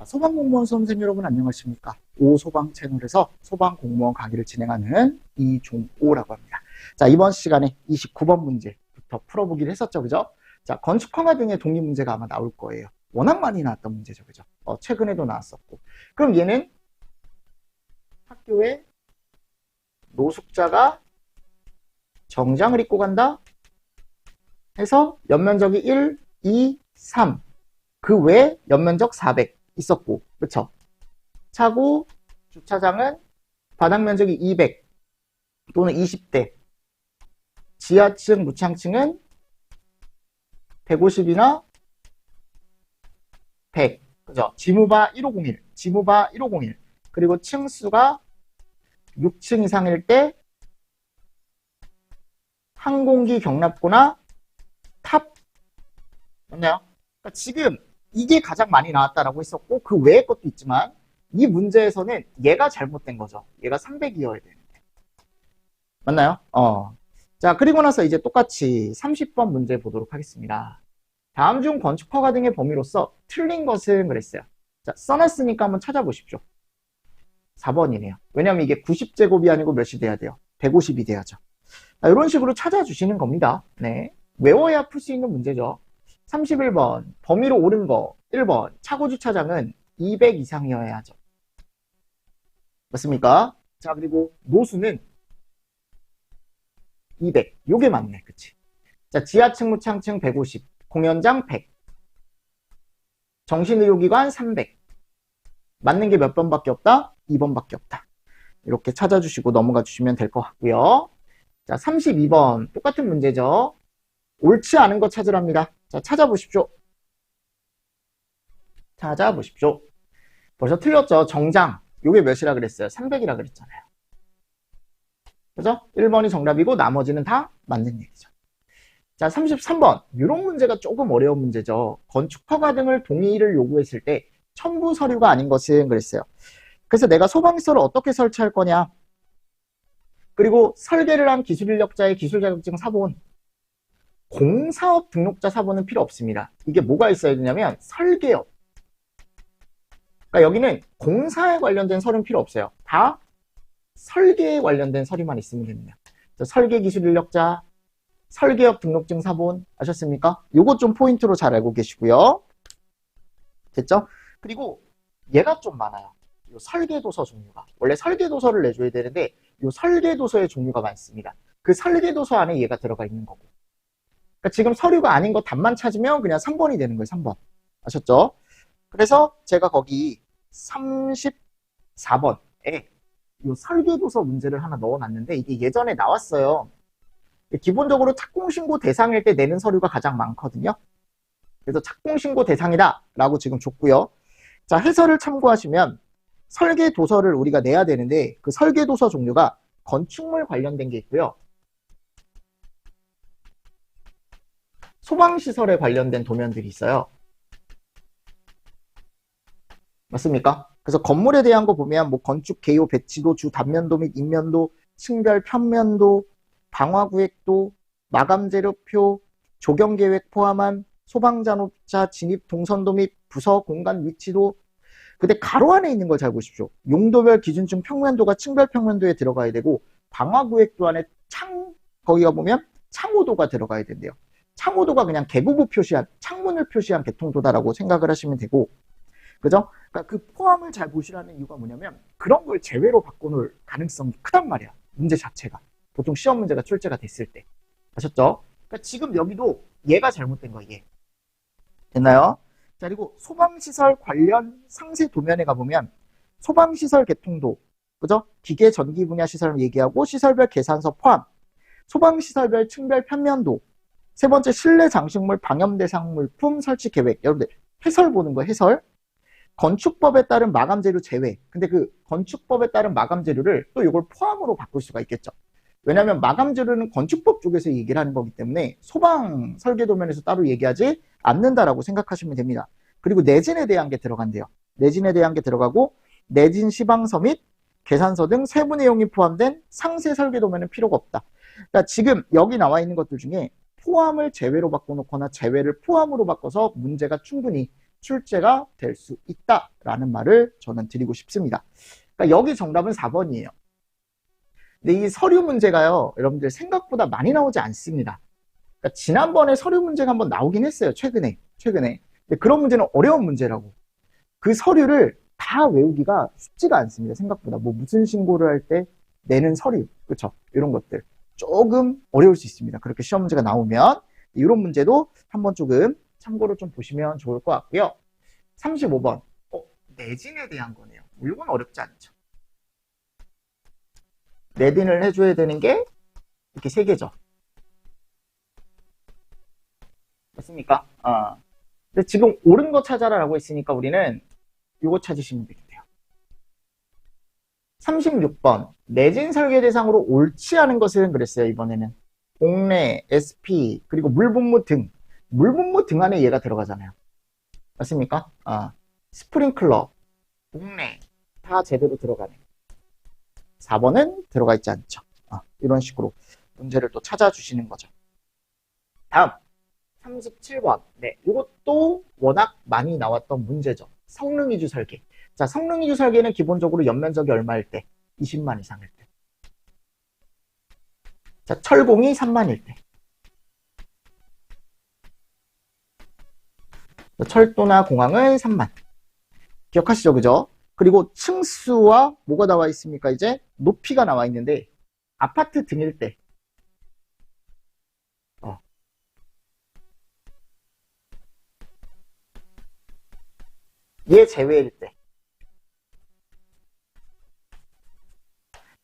소방공무원 수험생 여러분 안녕하십니까? 오소방 채널에서 소방공무원 강의를 진행하는 이종오라고 합니다. 자, 이번 시간에 29번 문제부터 풀어보기로 했었죠, 그죠? 자, 건축 허가 등의 독립 문제가 아마 나올 거예요. 워낙 많이 나왔던 문제죠, 그죠? 최근에도 나왔었고. 그럼 얘는 학교에 노숙자가 정장을 입고 간다 해서 연면적이 1, 2, 3. 그 외에 연면적 400 있었고, 그쵸? 차고 주차장은 바닥 면적이 200 또는 20대, 지하층, 무창층은 150이나 100, 그죠? 지무바 1501, 지무바 1501, 그리고 층수가 6층 이상일 때 항공기 경납고나 탑, 맞나요? 그러니까 지금 이게 가장 많이 나왔다라고 했었고, 그 외의 것도 있지만 이 문제에서는 얘가 잘못된 거죠. 얘가 300이어야 되는데. 맞나요? 자, 그리고 나서 이제 똑같이 30번 문제 보도록 하겠습니다. 다음 중 건축 허가 등의 범위로서 틀린 것은 그랬어요. 자, 써놨으니까 한번 찾아보십시오. 4번이네요. 왜냐면 이게 90제곱이 아니고 몇이 돼야 돼요? 150이 돼야죠. 자, 이런 식으로 찾아주시는 겁니다. 네. 외워야 풀 수 있는 문제죠. 31번 범위로 옳은 거 1번 차고 주차장은 200 이상이어야 하죠. 맞습니까? 자, 그리고 노수는 200. 요게 맞네. 그치? 자, 지하층 무창층 150, 공연장 100, 정신의료기관 300. 맞는 게 몇 번밖에 없다? 2번밖에 없다. 이렇게 찾아주시고 넘어가 주시면 될 것 같고요. 자, 32번 똑같은 문제죠. 옳지 않은 거 찾으랍니다. 자, 찾아보십시오. 찾아보십시오. 벌써 틀렸죠? 정장. 요게 몇이라 그랬어요? 300이라 그랬잖아요. 그죠? 1번이 정답이고 나머지는 다 맞는 얘기죠. 자, 33번. 이런 문제가 조금 어려운 문제죠. 건축 허가 등을 동의를 요구했을 때 첨부 서류가 아닌 것은 그랬어요. 그래서 내가 소방시설을 어떻게 설치할 거냐. 그리고 설계를 한 기술인력자의 기술자격증 사본. 공사업 등록자 사본은 필요 없습니다. 이게 뭐가 있어야 되냐면 설계업. 그러니까 여기는 공사에 관련된 서류는 필요 없어요. 다 설계에 관련된 서류만 있으면 됩니다. 설계 기술인력자, 설계업 등록증 사본 아셨습니까? 요거 좀 포인트로 잘 알고 계시고요. 됐죠? 그리고 얘가 좀 많아요. 요 설계도서 종류가. 원래 설계도서를 내줘야 되는데 요 설계도서의 종류가 많습니다. 그 설계도서 안에 얘가 들어가 있는 거고. 그러니까 지금 서류가 아닌 거 답만 찾으면 그냥 3번이 되는 거예요. 3번. 아셨죠? 그래서 제가 거기 34번에 이 설계도서 문제를 하나 넣어놨는데 이게 예전에 나왔어요. 기본적으로 착공신고 대상일 때 내는 서류가 가장 많거든요. 그래서 착공신고 대상이다 라고 지금 줬고요. 자, 해설을 참고하시면 설계도서를 우리가 내야 되는데 그 설계도서 종류가 건축물 관련된 게 있고요. 소방시설에 관련된 도면들이 있어요. 맞습니까? 그래서 건물에 대한 거 보면 뭐 건축 개요 배치도 주 단면도 및 인면도, 층별 편면도, 방화구획도, 마감재료표, 조경계획 포함한 소방잔업자 진입 동선도 및 부서 공간 위치도. 근데 가로 안에 있는 걸 잘 보십시오. 용도별 기준층 평면도가 층별 평면도에 들어가야 되고 방화구획도 안에 거기가 보면 창호도가 들어가야 된대요. 창호도가 그냥 개구부 표시한, 창문을 표시한 개통도다라고 생각을 하시면 되고, 그죠? 그러니까 그 포함을 잘 보시라는 이유가 뭐냐면 그런 걸 제외로 바꿔놓을 가능성이 크단 말이야. 문제 자체가. 보통 시험 문제가 출제가 됐을 때. 아셨죠? 그러니까 지금 여기도 얘가 잘못된 거야, 얘. 됐나요? 자, 그리고 소방시설 관련 상세 도면에 가보면 소방시설 개통도, 그죠? 기계 전기 분야 시설 얘기하고 시설별 계산서 포함, 소방시설별 층별 편면도, 세 번째 실내 장식물 방염 대상 물품 설치 계획. 여러분들 해설 보는 거 해설. 건축법에 따른 마감 재료 제외. 근데 그 건축법에 따른 마감 재료를 또 이걸 포함으로 바꿀 수가 있겠죠. 왜냐하면 마감 재료는 건축법 쪽에서 얘기를 하는 거기 때문에 소방 설계 도면에서 따로 얘기하지 않는다라고 생각하시면 됩니다. 그리고 내진에 대한 게 들어간대요. 내진에 대한 게 들어가고 내진 시방서 및 계산서 등 세부 내용이 포함된 상세 설계 도면은 필요가 없다. 그러니까 지금 여기 나와 있는 것들 중에 포함을 제외로 바꿔놓거나 제외를 포함으로 바꿔서 문제가 충분히 출제가 될 수 있다라는 말을 저는 드리고 싶습니다. 그러니까 여기 정답은 4번이에요. 근데 이 서류 문제가요, 여러분들 생각보다 많이 나오지 않습니다. 그러니까 지난번에 서류 문제가 한번 나오긴 했어요. 최근에. 근데 그런 문제는 어려운 문제라고. 그 서류를 다 외우기가 쉽지가 않습니다. 생각보다. 뭐 무슨 신고를 할 때 내는 서류, 그쵸? 이런 것들 조금 어려울 수 있습니다. 그렇게 시험 문제가 나오면 이런 문제도 한번 조금 참고로 좀 보시면 좋을 것 같고요. 35번 내진에 대한 거네요. 이건 어렵지 않죠. 내진을 해줘야 되는 게 이렇게 3개죠. 맞습니까? 근데 지금 옳은 거 찾아라라고 했으니까 우리는 이거 찾으시면 되겠네요. 36번 내진 설계 대상으로 옳지 않은 것은 그랬어요. 이번에는 공례, SP, 그리고 물분무 등. 물분무 등 안에 얘가 들어가잖아요. 맞습니까? 스프링클러, 공례 다 제대로 들어가네. 4번은 들어가 있지 않죠. 이런 식으로 문제를 또 찾아주시는 거죠. 다음 37번. 네, 이것도 워낙 많이 나왔던 문제죠. 성능이주 설계. 자, 성능이주 설계는 기본적으로 연면적이 얼마일 때? 20만 이상일 때. 자, 철공이 3만일 때. 철도나 공항은 3만. 기억하시죠? 그죠? 그리고 층수와 뭐가 나와 있습니까? 이제 높이가 나와 있는데 아파트 등일 때 얘 제외일 때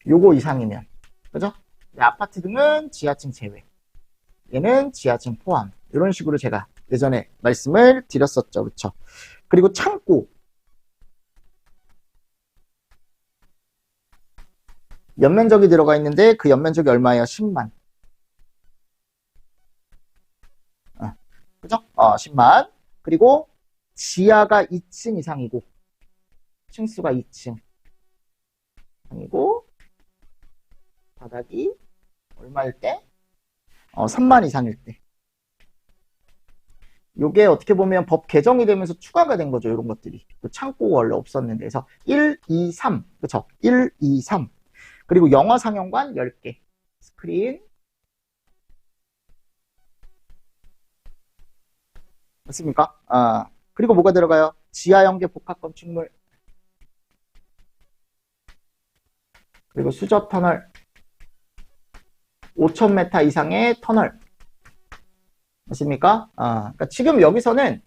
요거 이상이면 그죠? 아파트 등은 지하층 제외, 얘는 지하층 포함, 이런 식으로 제가 예전에 말씀을 드렸었죠. 그쵸? 그리고 창고 연면적이 들어가 있는데 그 연면적이 얼마예요? 10만. 그죠? 10만. 그리고 지하가 2층 이상이고 층수가 2층 이상이고 바닥이 얼마일 때? 3만 이상일 때. 요게 어떻게 보면 법 개정이 되면서 추가가 된 거죠. 이런 것들이. 창고가 원래 없었는데. 그래서 1, 2, 3. 그쵸? 1, 2, 3. 그리고 영화 상영관 10개. 스크린. 맞습니까? 그리고 뭐가 들어가요? 지하 연계 복합 건축물. 그리고 수저 터널. 5,000m 이상의 터널. 맞습니까? 그러니까 지금 여기서는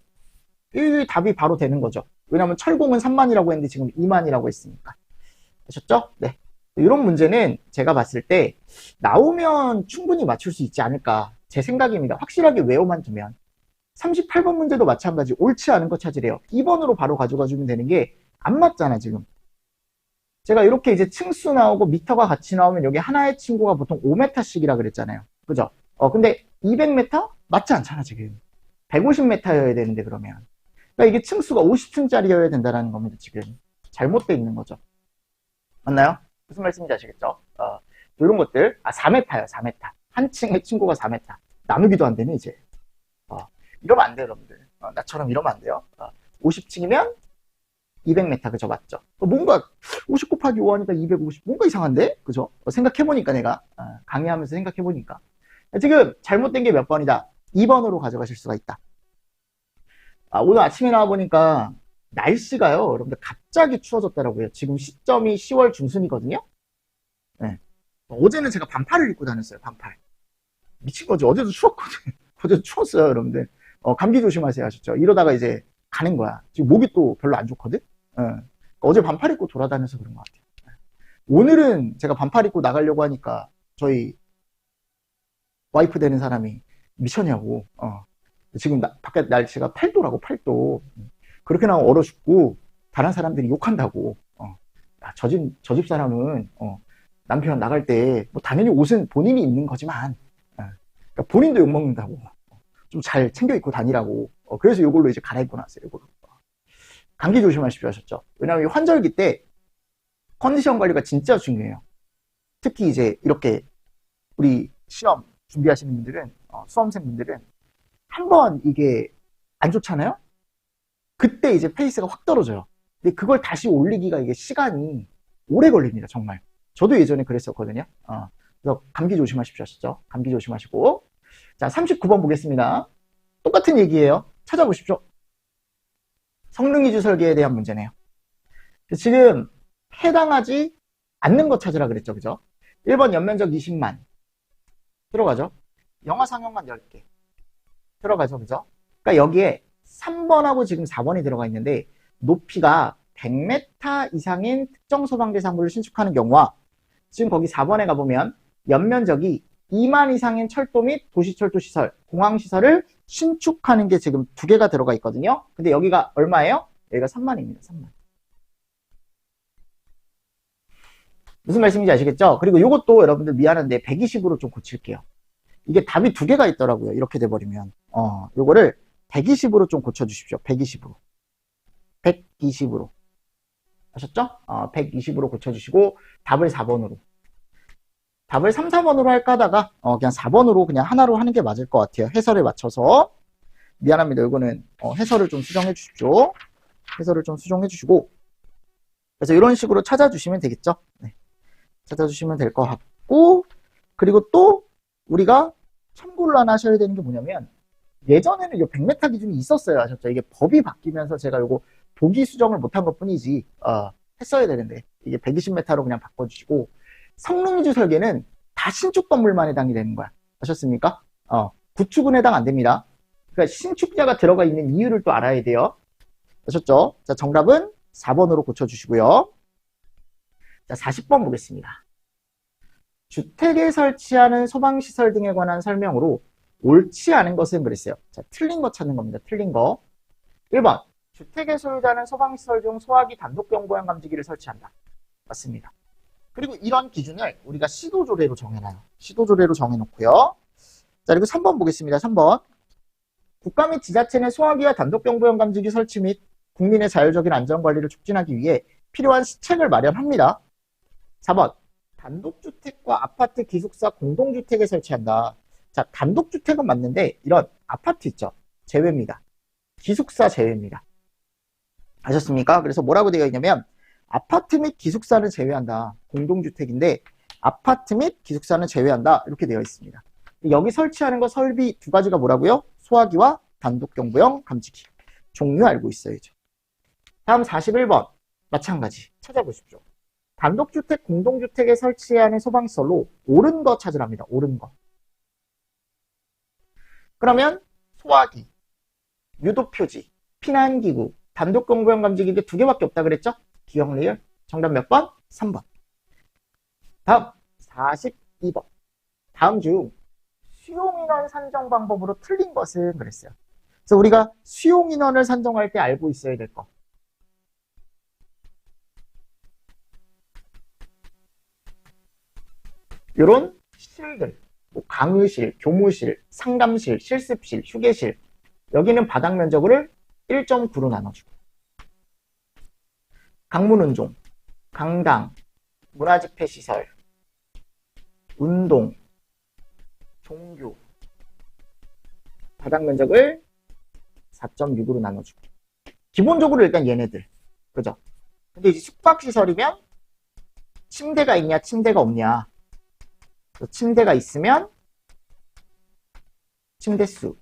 이 답이 바로 되는 거죠. 왜냐하면 철공은 3만이라고 했는데 지금 2만이라고 했으니까. 아셨죠? 네. 이런 문제는 제가 봤을 때 나오면 충분히 맞출 수 있지 않을까. 제 생각입니다. 확실하게 외워만 두면. 38번 문제도 마찬가지. 옳지 않은 거 찾으래요. 2번으로 바로 가져가 주면 되는 게 안 맞잖아, 지금. 제가 이렇게 이제 층수 나오고 미터가 같이 나오면 여기 하나의 친구가 보통 5m씩이라 그랬잖아요. 그죠? 근데 200m? 맞지 않잖아, 지금. 150m여야 되는데, 그러면. 그러니까 이게 층수가 50층짜리여야 된다는 겁니다, 지금. 잘못되어 있는 거죠. 맞나요? 무슨 말씀인지 아시겠죠? 이런 것들. 4m요, 4m. 한 층의 친구가 4m. 나누기도 안 되네, 이제. 이러면 안 돼요, 여러분들. 나처럼 이러면 안 돼요. 50층이면 200m, 그죠? 맞죠? 뭔가 50 곱하기 5 하니까 250, 뭔가 이상한데? 그죠? 생각해보니까 내가, 강의하면서 생각해보니까. 지금 잘못된 게 몇 번이다? 2번으로 가져가실 수가 있다. 오늘 아침에 나와보니까 날씨가요, 여러분들 갑자기 추워졌더라고요. 지금 시점이 10월 중순이거든요? 네. 어제는 제가 반팔을 입고 다녔어요, 반팔. 미친 거지. 어제도 추웠거든. 어제도 추웠어요, 여러분들. 감기 조심하세요, 하셨죠? 이러다가 이제 가는 거야. 지금 목이 또 별로 안 좋거든? 어제 반팔 입고 돌아다녀서 그런 것 같아요. 오늘은 제가 반팔 입고 나가려고 하니까 저희 와이프 되는 사람이 미쳤냐고. 지금 바깥 날씨가 8도라고, 8도. 그렇게 나오면 얼어 죽고 다른 사람들이 욕한다고. 저 집 사람은 남편 나갈 때 뭐 당연히 옷은 본인이 입는 거지만 그러니까 본인도 욕먹는다고. 좀 잘 챙겨 입고 다니라고. 그래서 이걸로 이제 갈아입고 나왔어요. 이걸로. 감기 조심하십시오, 하셨죠? 왜냐하면 환절기 때 컨디션 관리가 진짜 중요해요. 특히 이제 이렇게 우리 시험 준비하시는 분들은, 수험생분들은 한번 이게 안 좋잖아요? 그때 이제 페이스가 확 떨어져요. 근데 그걸 다시 올리기가 이게 시간이 오래 걸립니다. 정말. 저도 예전에 그랬었거든요. 그래서 감기 조심하십시오. 아시죠? 감기 조심하시고. 자, 39번 보겠습니다. 똑같은 얘기예요. 찾아보십시오. 성능이주 설계에 대한 문제네요. 지금 해당하지 않는 거 찾으라 그랬죠. 그죠? 1번 연면적 20만. 들어가죠? 영화 상영관 10개. 들어가죠. 그죠? 그러니까 여기에 3번하고 지금 4번이 들어가 있는데 높이가 100m 이상인 특정 소방대상부를 신축하는 경우와 지금 거기 4번에 가보면 연면적이 2만 이상인 철도 및 도시철도시설, 공항시설을 신축하는 게 지금 2개가 들어가 있거든요. 근데 여기가 얼마예요? 여기가 3만입니다. 3만. 무슨 말씀인지 아시겠죠? 그리고 이것도 여러분들 미안한데 120으로 좀 고칠게요. 이게 답이 2개가 있더라고요. 이렇게 돼버리면. 요거를 120으로 좀 고쳐주십시오. 120으로. 120으로. 아셨죠? 120으로 고쳐주시고 답을 4번으로. 답을 3, 4번으로 할까 하다가 그냥 4번으로 그냥 하나로 하는 게 맞을 것 같아요. 해설에 맞춰서. 미안합니다. 이거는 해설을 좀 수정해 주십시오. 해설을 좀 수정해 주시고 그래서 이런 식으로 찾아주시면 되겠죠. 네. 찾아주시면 될 것 같고 그리고 또 우리가 참고를 하나 하셔야 되는 게 뭐냐면 예전에는 이 100m 기준이 있었어요. 아셨죠? 이게 법이 바뀌면서 제가 이거 보기 수정을 못한 것 뿐이지 했어야 되는데 이게 120m로 그냥 바꿔주시고 성능이주 설계는 다 신축 건물만 해당이 되는 거야. 아셨습니까? 구축은 해당 안 됩니다. 그러니까 신축자가 들어가 있는 이유를 또 알아야 돼요. 아셨죠? 자, 정답은 4번으로 고쳐주시고요. 자, 40번 보겠습니다. 주택에 설치하는 소방시설 등에 관한 설명으로 옳지 않은 것은 그랬어요. 자, 틀린 거 찾는 겁니다. 틀린 거. 1번. 주택의 소유자는 소방시설 중 소화기 단독경보형 감지기를 설치한다. 맞습니다. 그리고 이런 기준을 우리가 시도조례로 정해놔요. 시도조례로 정해놓고요. 자, 그리고 3번 보겠습니다. 3번. 국가 및 지자체 내 소화기와 단독경보형 감지기 설치 및 국민의 자율적인 안전관리를 촉진하기 위해 필요한 시책을 마련합니다. 4번. 단독주택과 아파트, 기숙사, 공동주택에 설치한다. 자, 단독주택은 맞는데 이런 아파트 있죠? 제외입니다. 기숙사 제외입니다. 아셨습니까? 그래서 뭐라고 되어 있냐면 아파트 및 기숙사는 제외한다. 공동주택인데 아파트 및 기숙사는 제외한다. 이렇게 되어 있습니다. 여기 설치하는 거 설비 2가지가 뭐라고요? 소화기와 단독경보형 감지기. 종류 알고 있어야죠. 다음 41번. 마찬가지. 찾아보십시오. 단독주택, 공동주택에 설치해야 하는 소방시설로 옳은 거 찾으랍니다. 옳은 거. 그러면 소화기, 유도표지, 피난기구, 단독경보형 감지기 이게 2개밖에 없다 그랬죠? 기억 리을. 정답 몇 번? 3번. 다음 42번. 다음 중 수용인원 산정 방법으로 틀린 것은 그랬어요. 그래서 우리가 수용인원을 산정할 때 알고 있어야 될 거. 이런 실들, 뭐 강의실, 교무실, 상담실, 실습실, 휴게실 여기는 바닥 면적을 1.9로 나눠주고 강문운동, 강당, 문화집회시설, 운동, 종교 바닥 면적을 4.6으로 나눠주고 기본적으로 일단 얘네들 그죠? 근데 이제 숙박시설이면 침대가 있냐 침대가 없냐 침대가 있으면 침대수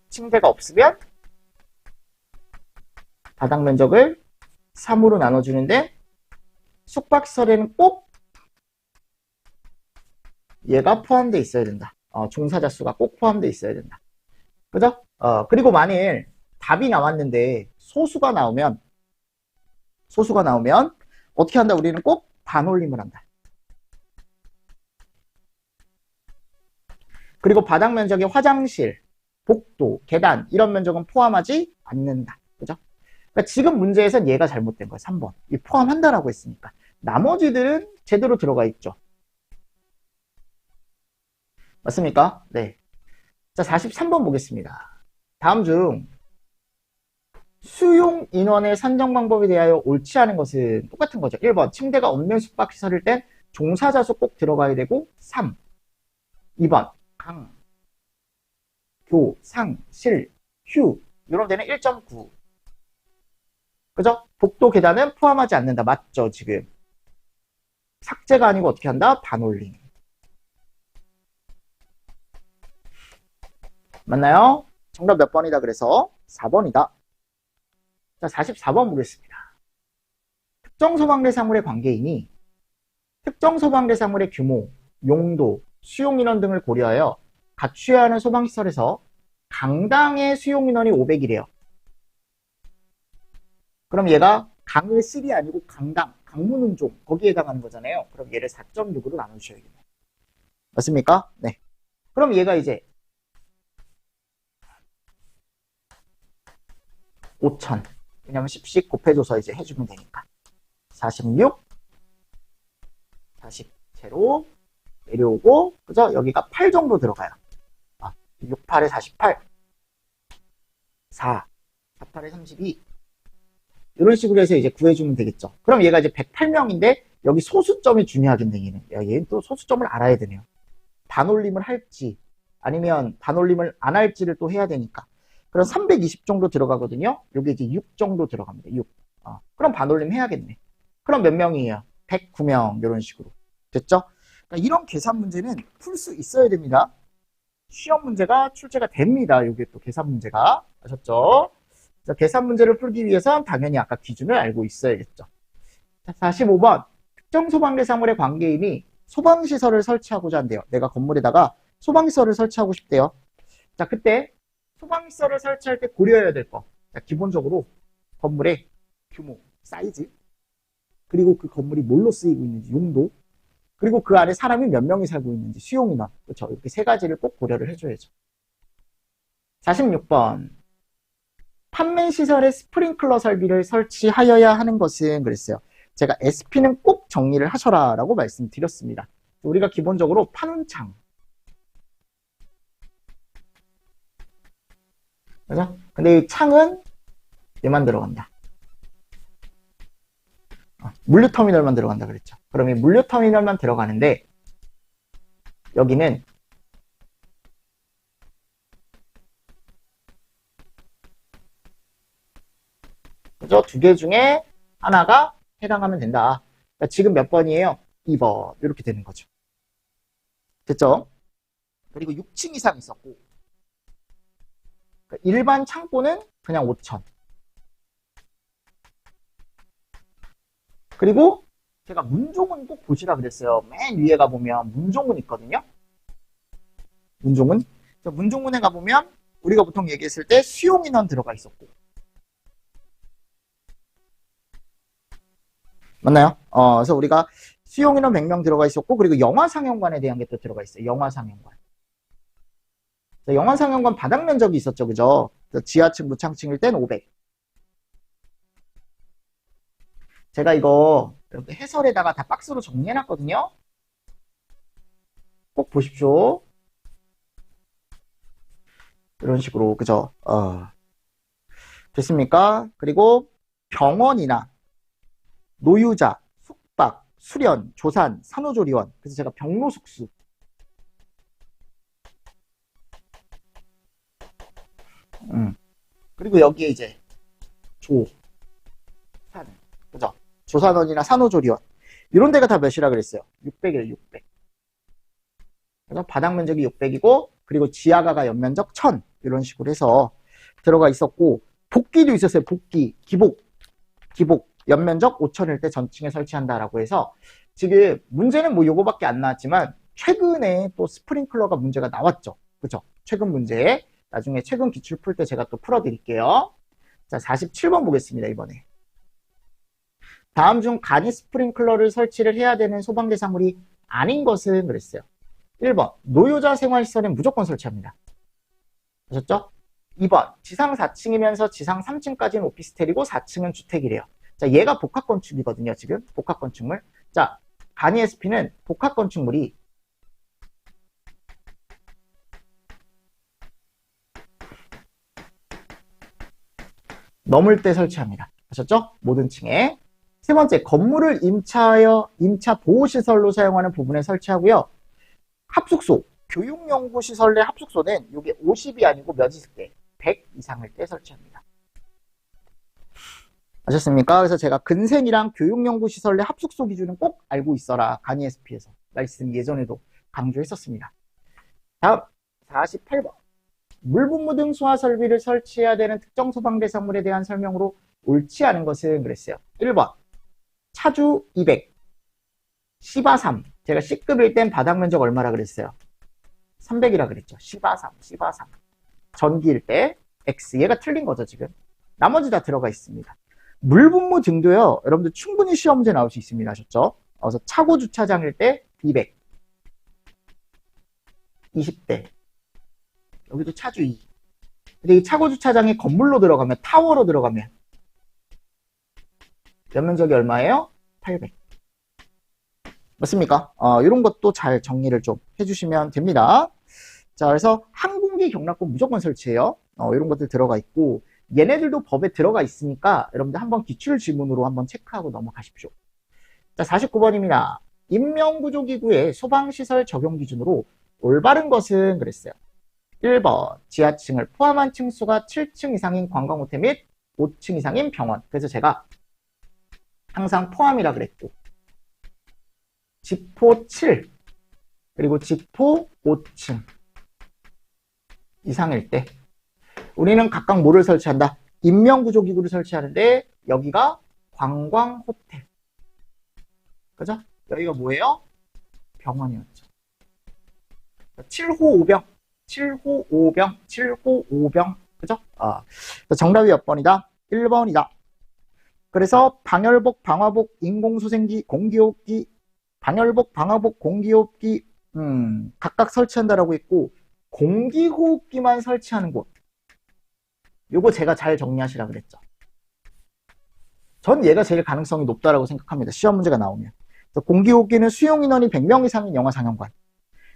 침대가 없으면 바닥 면적을 3으로 나눠주는데 숙박시설에는 꼭 얘가 포함되어 있어야 된다. 종사자 수가 꼭 포함되어 있어야 된다. 그죠? 그리고 만일 답이 나왔는데 소수가 나오면 어떻게 한다? 우리는 꼭 반올림을 한다. 그리고 바닥 면적에 화장실, 복도, 계단 이런 면적은 포함하지 않는다. 그죠? 그러니까 지금 문제에선 얘가 잘못된 거예요. 3번. 이 포함한다라고 했으니까. 나머지들은 제대로 들어가 있죠. 맞습니까? 네. 자, 43번 보겠습니다. 다음 중 수용 인원의 산정 방법에 대하여 옳지 않은 것은 똑같은 거죠. 1번 침대가 없는 숙박시설일 땐 종사자 수 꼭 들어가야 되고 3. 2번 강 교, 상, 실, 휴 이런 데는 1.9. 그죠? 복도 계단은 포함하지 않는다. 맞죠, 지금? 삭제가 아니고 어떻게 한다? 반올림. 맞나요? 정답 몇 번이다 그래서? 4번이다. 자, 44번 보겠습니다. 특정 소방대 사물의 관계인이 특정 소방대 사물의 규모, 용도, 수용 인원 등을 고려하여 갖추어야 하는 소방시설에서 강당의 수용 인원이 500이래요. 그럼 얘가 강의 실이 아니고 강당, 강문운종 거기에 해당하는 거잖아요. 그럼 얘를 4.6으로 나눠주셔야겠네요. 맞습니까? 네. 그럼 얘가 이제 5,000. 왜냐면 10씩 곱해줘서 이제 해주면 되니까. 46, 40 제로 내려오고, 그죠? 여기가 8 정도 들어가요. 6, 8에 48, 4, 4, 8에 32. 이런 식으로 해서 이제 구해주면 되겠죠. 그럼 얘가 이제 108명인데, 여기 소수점이 중요하겠네, 얘는. 야, 얘는 또 소수점을 알아야 되네요. 반올림을 할지, 아니면 반올림을 안 할지를 또 해야 되니까. 그럼 320 정도 들어가거든요. 여기 이제 6 정도 들어갑니다. 6. 그럼 반올림 해야겠네. 그럼 몇 명이에요? 109명. 이런 식으로. 됐죠? 그러니까 이런 계산 문제는 풀 수 있어야 됩니다. 시험 문제가 출제가 됩니다. 이게 또 계산 문제가. 아셨죠? 자, 계산 문제를 풀기 위해선 당연히 아까 기준을 알고 있어야겠죠. 자, 45번. 특정 소방대 사물의 관계인이 소방시설을 설치하고자 한대요. 내가 건물에다가 소방시설을 설치하고 싶대요. 자, 그때 소방시설을 설치할 때 고려해야 될 거. 자, 기본적으로 건물의 규모, 사이즈, 그리고 그 건물이 뭘로 쓰이고 있는지, 용도, 그리고 그 안에 사람이 몇 명이 살고 있는지, 수용인원. 그렇죠. 이렇게 세 가지를 꼭 고려를 해줘야죠. 46번. 판매시설에 스프링클러 설비를 설치하여야 하는 것은 그랬어요. 제가 SP는 꼭 정리를 하셔라 라고 말씀드렸습니다. 우리가 기본적으로 판운창. 그죠? 근데 이 창은 얘만 들어간다. 물류터미널만 들어간다 그랬죠. 그럼 이 물류터미널만 들어가는데 여기는 그죠? 두 개 중에 하나가 해당하면 된다. 그러니까 지금 몇 번이에요? 2번. 이렇게 되는 거죠. 됐죠? 그리고 6층 이상 있었고 그러니까 일반 창고는 그냥 5,000. 그리고 제가 문종은 꼭 보시라 그랬어요. 맨 위에 가보면 문종은 있거든요. 문종은. 문종은에 가보면 우리가 보통 얘기했을 때 수용인원 들어가 있었고. 맞나요? 그래서 우리가 수용인원 100명 들어가 있었고, 그리고 영화상영관에 대한 게 또 들어가 있어요. 영화상영관. 영화상영관 바닥 면적이 있었죠. 그죠? 지하층, 무창층일 땐 500. 제가 이거 이렇게 해설에다가 다 박스로 정리해놨거든요. 꼭 보십시오. 이런 식으로, 그죠? 됐습니까? 그리고 병원이나 노유자, 숙박, 수련, 조산, 산후조리원. 그래서 제가 병로숙수. 그리고 여기에 이제 산, 그죠? 조산원이나 산후조리원. 이런 데가 다 몇이라 그랬어요? 600이에요, 600. 그래서 바닥 면적이 600이고, 그리고 지하가가 연면적 1000. 이런 식으로 해서 들어가 있었고, 복귀도 있었어요, 복귀. 기복. 연면적 5,000일 때 전층에 설치한다라고 해서, 지금 문제는 뭐 요거밖에 안 나왔지만, 최근에 또 스프링클러가 문제가 나왔죠. 그죠? 최근 문제에. 나중에 최근 기출 풀 때 제가 또 풀어드릴게요. 자, 47번 보겠습니다, 이번에. 다음 중 간이 스프링클러를 설치를 해야 되는 소방대 사물이 아닌 것은 그랬어요. 1번, 노유자 생활시설엔 무조건 설치합니다. 아셨죠? 2번, 지상 4층이면서 지상 3층까지는 오피스텔이고 4층은 주택이래요. 자, 얘가 복합건축이거든요, 지금. 복합건축물. 자, 간이 SP는 복합건축물이 넘을 때 설치합니다. 아셨죠? 모든 층에. 세 번째, 건물을 임차 보호시설로 사용하는 부분에 설치하고요. 합숙소, 교육연구시설 내 합숙소는 이게 50이 아니고 몇 있을 때? 100 이상일 때 설치합니다. 아셨습니까? 그래서 제가 근생이랑 교육연구시설 내 합숙소 기준은 꼭 알고 있어라. 간이 SP에서 말씀 예전에도 강조했었습니다. 다음 48번. 물분무 등 소화 설비를 설치해야 되는 특정 소방 대상물에 대한 설명으로 옳지 않은 것은 그랬어요. 1번 차주 200 시바 3. 제가 C급일 땐 바닥 면적 얼마라 그랬어요? 300이라 그랬죠. 시바 3. 전기일 때 X. 얘가 틀린 거죠 지금. 나머지 다 들어가 있습니다. 물분무 등도요. 여러분들 충분히 시험 문제 나올 수 있습니다. 아셨죠? 그래서 차고 주차장일 때 200 20대. 여기도 차주 2. 근데 이 차고 주차장이 건물로 들어가면, 타워로 들어가면 면적이 얼마예요? 800. 맞습니까? 이런 것도 잘 정리를 좀 해주시면 됩니다. 자, 그래서 항공기 경락고 무조건 설치해요. 이런 것들 들어가 있고, 얘네들도 법에 들어가 있으니까 여러분들 한번 기출 질문으로 한번 체크하고 넘어가십시오. 자, 49번입니다. 인명구조기구의 소방시설 적용 기준으로 올바른 것은 그랬어요. 1번 지하층을 포함한 층수가 7층 이상인 관광호텔 및 5층 이상인 병원. 그래서 제가 항상 포함이라 그랬고, 지포 7 그리고 지포 5층 이상일 때 우리는 각각 뭐를 설치한다? 인명구조기구를 설치하는데 여기가 관광호텔. 그죠? 여기가 뭐예요? 병원이었죠. 7호 5병 7호 5병. 그죠? 정답이 몇 번이다? 1번이다. 그래서 방열복, 방화복, 인공수생기, 공기호흡기, 방열복, 방화복, 공기호흡기 각각 설치한다라고 했고, 공기호흡기만 설치하는 곳. 요거 제가 잘 정리하시라 그랬죠. 전 얘가 제일 가능성이 높다라고 생각합니다. 시험 문제가 나오면. 그래서 공기호흡기는 수용인원이 100명 이상인 영화상영관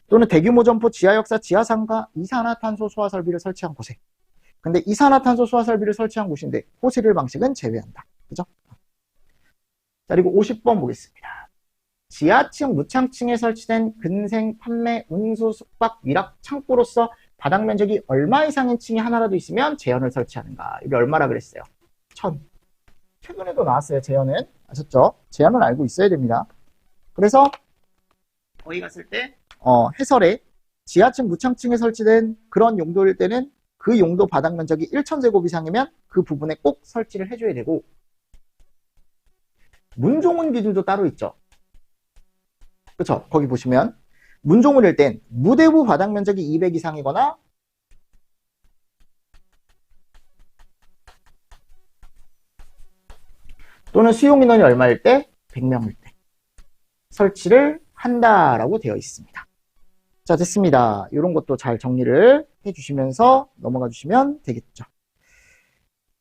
또는 대규모 점포, 지하역사, 지하상가, 이산화탄소 소화 설비를 설치한 곳에. 근데 이산화탄소 소화 설비를 설치한 곳인데 호스릴 방식은 제외한다. 그죠? 자, 그리고 50번 보겠습니다. 지하층, 무창층에 설치된 근생, 판매, 운수, 숙박, 위락, 창고로서 바닥 면적이 얼마 이상인 층이 하나라도 있으면 재현을 설치하는가. 이게 얼마라 그랬어요? 1000. 최근에도 나왔어요, 재현은. 아셨죠? 재현은 알고 있어야 됩니다. 그래서 거기 갔을 때 해설에 지하층, 무창층에 설치된 그런 용도일 때는 그 용도 바닥 면적이 1000제곱 이상이면 그 부분에 꼭 설치를 해줘야 되고, 문종은 기준도 따로 있죠. 그쵸? 거기 보시면 문종은일 땐 무대부 바닥 면적이 200 이상이거나 또는 수용인원이 얼마일 때? 100명일 때 설치를 한다라고 되어 있습니다. 자, 됐습니다. 이런 것도 잘 정리를 해주시면서 넘어가 주시면 되겠죠.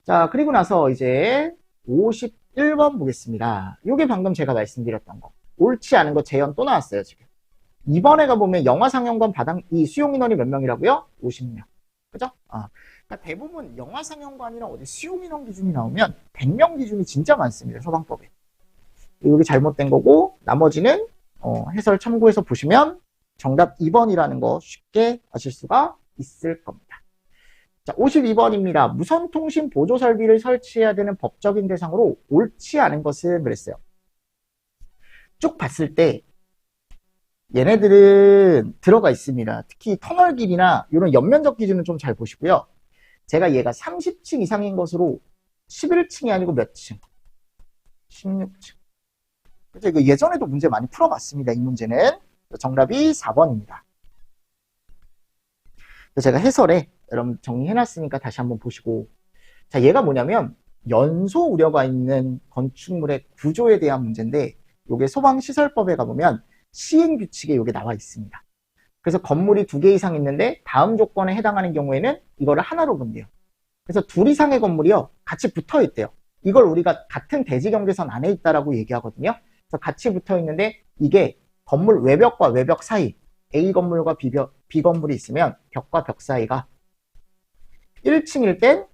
자, 그리고 나서 이제 51번 보겠습니다. 이게 방금 제가 말씀드렸던 거. 옳지 않은 거 재현 또 나왔어요, 지금. 이번에 가보면 영화상영관 바닥, 이 수용인원이 몇 명이라고요? 50명. 그죠? 그러니까 대부분 영화상영관이랑 어디 수용인원 기준이 나오면 100명 기준이 진짜 많습니다, 소방법에. 이게 잘못된 거고, 나머지는 해설 참고해서 보시면 정답 2번이라는 거 쉽게 아실 수가 있을 겁니다. 자, 52번입니다. 무선통신 보조 설비를 설치해야 되는 법적인 대상으로 옳지 않은 것은 그랬어요. 쭉 봤을 때 얘네들은 들어가 있습니다. 특히 터널 길이나 이런 연면적 기준은 좀 잘 보시고요. 제가 얘가 30층 이상인 것으로 11층이 아니고 몇 층? 16층. 그래서 이거 예전에도 문제 많이 풀어봤습니다. 이 문제는. 정답이 4번입니다. 제가 해설에 여러분 정리해놨으니까 다시 한번 보시고. 자, 얘가 뭐냐면 연소 우려가 있는 건축물의 구조에 대한 문제인데, 요게 소방시설법에 가보면 시행규칙에 요게 나와 있습니다. 그래서 건물이 2개 이상 있는데 다음 조건에 해당하는 경우에는 이거를 하나로 본대요. 그래서 2 이상의 건물이요 같이 붙어 있대요. 이걸 우리가 같은 대지경계선 안에 있다라고 얘기하거든요. 그래서 같이 붙어 있는데 이게 건물 외벽과 외벽 사이, A 건물과 B 건물이 있으면 벽과 벽 사이가 1층일 땐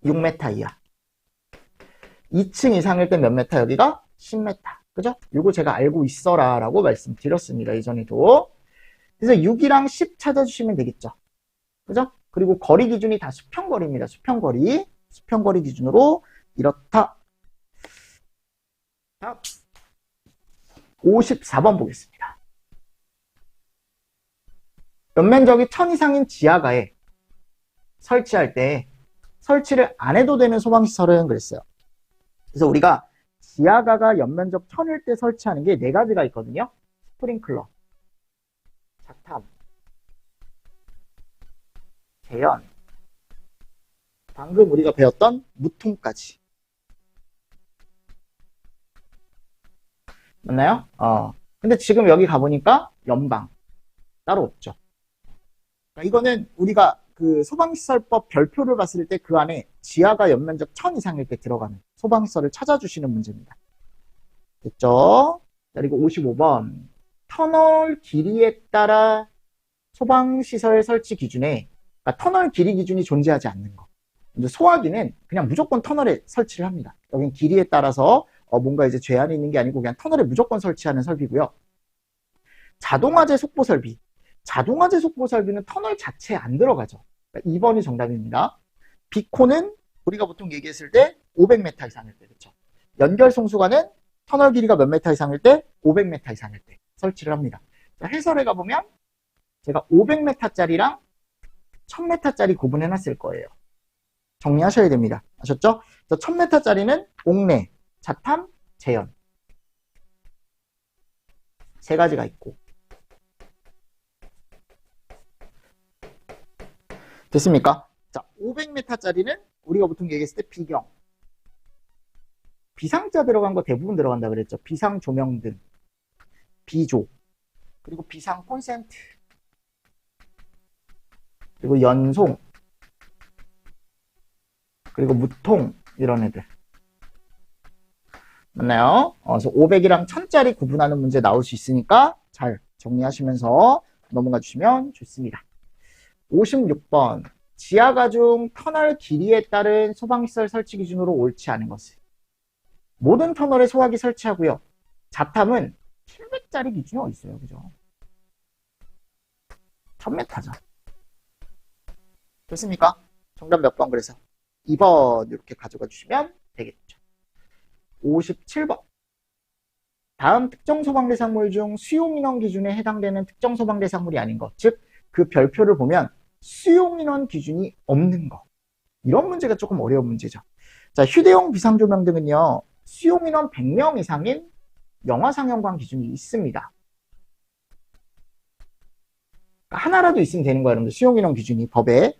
6m 이하, 2층 이상일 땐 몇 메타? 여기가 10m. 그죠? 요거 제가 알고 있어라 라고 말씀드렸습니다. 예전에도. 그래서 6이랑 10 찾아주시면 되겠죠. 그죠? 그리고 거리 기준이 다 수평거리입니다. 수평거리. 수평거리 기준으로 이렇다. 54번 보겠습니다. 연면적이 1000 이상인 지하가에 설치할 때 설치를 안 해도 되는 소방시설은 그랬어요. 그래서 우리가 지하가가 연면적 1000일 때 설치하는 게 4가지가 있거든요. 스프링클러, 자탐, 재현, 방금 우리가 배웠던 무통까지. 맞나요? 근데 지금 여기 가보니까 연방 따로 없죠. 그러니까 이거는 우리가 그 소방시설법 별표를 봤을 때 그 안에 지하가 연면적 1000 이상일 때 들어가는 소방시설을 찾아주시는 문제입니다. 됐죠? 그리고 55번. 터널 길이에 따라 소방시설 설치 기준에, 그러니까 터널 길이 기준이 존재하지 않는 거. 근데 소화기는 그냥 무조건 터널에 설치를 합니다. 여긴 길이에 따라서 뭔가 이제 제한이 있는 게 아니고 그냥 터널에 무조건 설치하는 설비고요. 자동화재 속보 설비. 자동화재 속보 설비는 터널 자체에 안 들어가죠. 그러니까 2번이 정답입니다. 비코는 우리가 보통 얘기했을 때 500m 이상일 때, 그렇죠? 연결 송수관은 터널 길이가 몇 메타 이상일 때? 500m 이상일 때 설치를 합니다. 자, 해설에 가보면 제가 500m짜리랑 1000m짜리 구분해놨을 거예요. 정리하셔야 됩니다. 아셨죠? 1000m짜리는 옥내, 자탐, 재현. 3가지가 있고. 됐습니까? 자, 500m짜리는 우리가 보통 얘기했을 때 비경. 비상자 들어간 거 대부분 들어간다 그랬죠. 비상 조명등, 비조, 그리고 비상 콘센트, 그리고 연송, 그리고 무통, 이런 애들. 맞나요? 그래서 500이랑 1000짜리 구분하는 문제 나올 수 있으니까 잘 정리하시면서 넘어가 주시면 좋습니다. 56번. 지하가 중 터널 길이에 따른 소방시설 설치 기준으로 옳지 않은 것은. 모든 터널에 소화기 설치하고요. 자탐은 700짜리 기준이 어디 있어요? 그죠? 1000m죠. 됐습니까? 정답 몇 번 그래서? 2번 이렇게 가져가 주시면 되겠죠. 57번. 다음 특정 소방대상물 중 수용인원 기준에 해당되는 특정 소방대상물이 아닌 것. 즉, 그 별표를 보면 수용인원 기준이 없는 것. 이런 문제가 조금 어려운 문제죠. 자, 휴대용 비상조명등은요. 수용인원 100명 이상인 영화상영관 기준이 있습니다. 하나라도 있으면 되는 거예요, 여러분들. 수용인원 기준이 법에.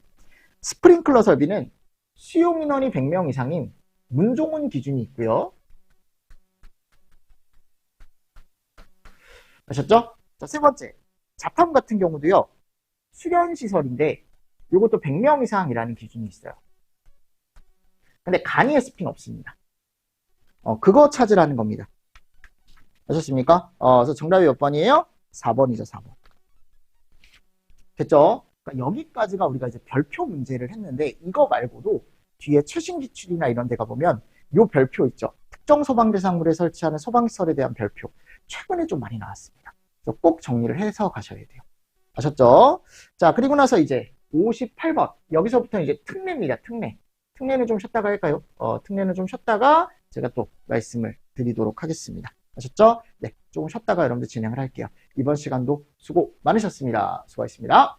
스프링클러 설비는 수용인원이 100명 이상인 문종은 기준이 있고요. 아셨죠? 자, 3번째. 자탐 같은 경우도요. 수련시설인데 이것도 100명 이상이라는 기준이 있어요. 근데 간이의 습핑 없습니다. 그거 찾으라는 겁니다. 아셨습니까? 그래서 정답이 몇 번이에요? 4번이죠, 4번. 됐죠? 그러니까 여기까지가 우리가 이제 별표 문제를 했는데 이거 말고도 뒤에 최신 기출이나 이런 데 가보면 요 별표 있죠. 특정 소방 대상물에 설치하는 소방시설에 대한 별표. 최근에 좀 많이 나왔습니다. 그래서 꼭 정리를 해서 가셔야 돼요. 아셨죠? 자, 그리고 나서 이제 58번. 여기서부터 이제 특례입니다. 특례. 특례는 좀 쉬었다가 할까요? 특례는 좀 쉬었다가 제가 또 말씀을 드리도록 하겠습니다. 아셨죠? 네, 조금 쉬었다가 여러분들 진행을 할게요. 이번 시간도 수고 많으셨습니다. 수고하셨습니다.